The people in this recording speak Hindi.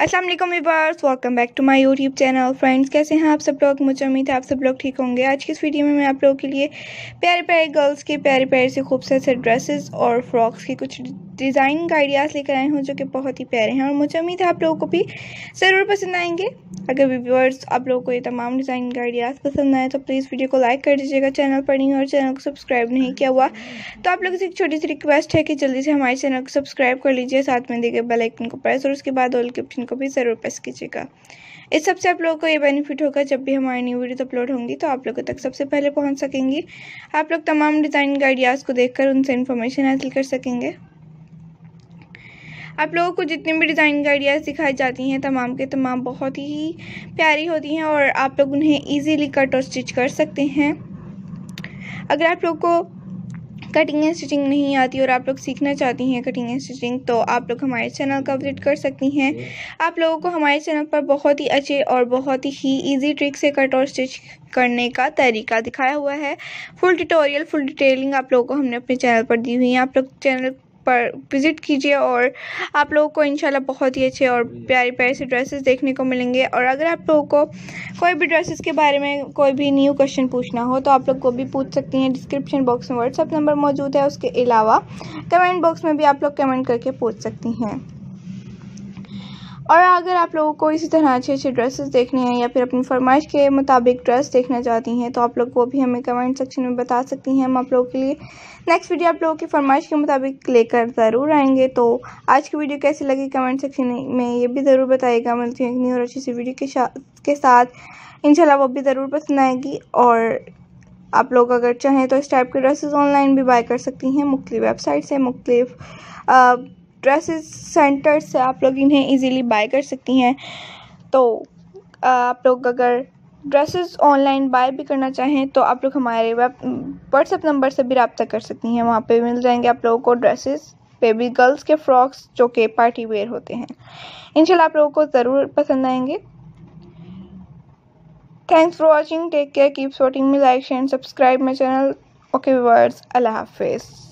अस्सलाम वालेकुम viewers, welcome back to my YouTube channel. Friends, कैसे हैं आप सब लोग? मुझे उम्मीद है आप सब लोग ठीक होंगे। आज की इस वीडियो में मैं आप लोगों के लिए प्यारे प्यारे गर्ल्स के प्यारे प्यारे से खूबसूरत से ड्रेसेस और फ्रॉक्स की कुछ डिज़ाइनिंग आइडियाज़ लेकर आई हूँ जो कि बहुत ही प्यारे हैं और मुझे उम्मीद है आप लोगों को भी ज़रूर पसंद आएंगे। अगर व्यूअर्स आप लोगों को ये तमाम डिज़ाइनिंग आइडियाज़ पसंद आए तो प्लीज़ वीडियो को लाइक कर दीजिएगा। चैनल पर नहीं और चैनल को सब्सक्राइब नहीं किया हुआ तो आप लोगों से एक छोटी सी रिक्वेस्ट है कि जल्दी से हमारे चैनल को सब्सक्राइब कर लीजिए, साथ में दिए गए बेल आइकन को प्रेस और उसके बाद ऑल के ऑप्शन को भी ज़रूर प्रेस कीजिएगा। इस सबसे आप लोगों को ये बेनिफिट होगा जब भी हमारी न्यू वीडियो अपलोड होंगी तो आप लोगों तक सबसे पहले पहुंच सकेंगी। आप लोग तमाम डिज़ाइनिंग आइडियाज़ को देखकर उनसे इन्फॉर्मेशन हासिल कर सकेंगे। आप लोगों को जितनी भी डिज़ाइनिंग आइडियाज़ दिखाई जाती हैं तमाम के तमाम बहुत ही प्यारी होती हैं और आप लोग उन्हें ईजीली कट और स्टिच कर सकते हैं। अगर आप लोग को कटिंग एंड स्टिचिंग नहीं आती और आप लोग सीखना चाहती हैं कटिंग एंड स्टिचिंग तो आप लोग हमारे चैनल का विजिट कर सकती हैं। आप लोगों को हमारे चैनल पर बहुत ही अच्छे और बहुत ही इजी ट्रिक से कट और स्टिच करने का तरीका दिखाया हुआ है। फुल ट्यूटोरियल फुल डिटेलिंग आप लोगों को हमने अपने चैनल पर दी हुई है। आप लोग चैनल पर विज़िट कीजिए और आप लोगों को इंशाल्लाह बहुत ही अच्छे और प्यारे प्यारे से ड्रेसेस देखने को मिलेंगे। और अगर आप लोगों को कोई भी ड्रेसेस के बारे में कोई भी न्यू क्वेश्चन पूछना हो तो आप लोग को भी पूछ सकती हैं। डिस्क्रिप्शन बॉक्स में व्हाट्सएप नंबर मौजूद है, उसके अलावा कमेंट बॉक्स में भी आप लोग कमेंट करके पूछ सकती हैं। और अगर आप लोगों को इसी तरह अच्छे अच्छे ड्रेसेस देखने हैं या फिर अपनी फरमाइश के मुताबिक ड्रेस देखना चाहती हैं तो आप लोग वो भी हमें कमेंट सेक्शन में बता सकती हैं। हम आप लोगों के लिए नेक्स्ट वीडियो आप लोगों की फरमाइश के मुताबिक लेकर ज़रूर आएंगे। तो आज की वीडियो कैसी लगी कमेंट सेक्शन में ये भी ज़रूर बताइएगा। मिलती है एक न्यू और अच्छी सी वीडियो के साथ, इंशाल्लाह वो भी ज़रूर पसंद आएगी। और आप लोग अगर चाहें तो इस टाइप के ड्रेसेस ऑनलाइन भी बाय कर सकती हैं। मुख्तलिफ वेबसाइट से मुख्तलिफ ड्रेसेस सेंटर से आप लोग इन्हें इजीली बाय कर सकती हैं। तो आप लोग अगर ड्रेसेस ऑनलाइन बाय भी करना चाहें तो आप लोग हमारे व्हाट्सएप नंबर से भी रब्ता कर सकती हैं। वहाँ पे मिल जाएंगे आप लोगों को ड्रेसेस, बेबी गर्ल्स के फ्रॉक्स जो कि पार्टी वेयर होते हैं। इंशाल्लाह आप लोगों को ज़रूर पसंद आएंगे। Thanks for watching, take care, keep supporting me, like share and subscribe my channel. Okay viewers, Allah हाफिज़।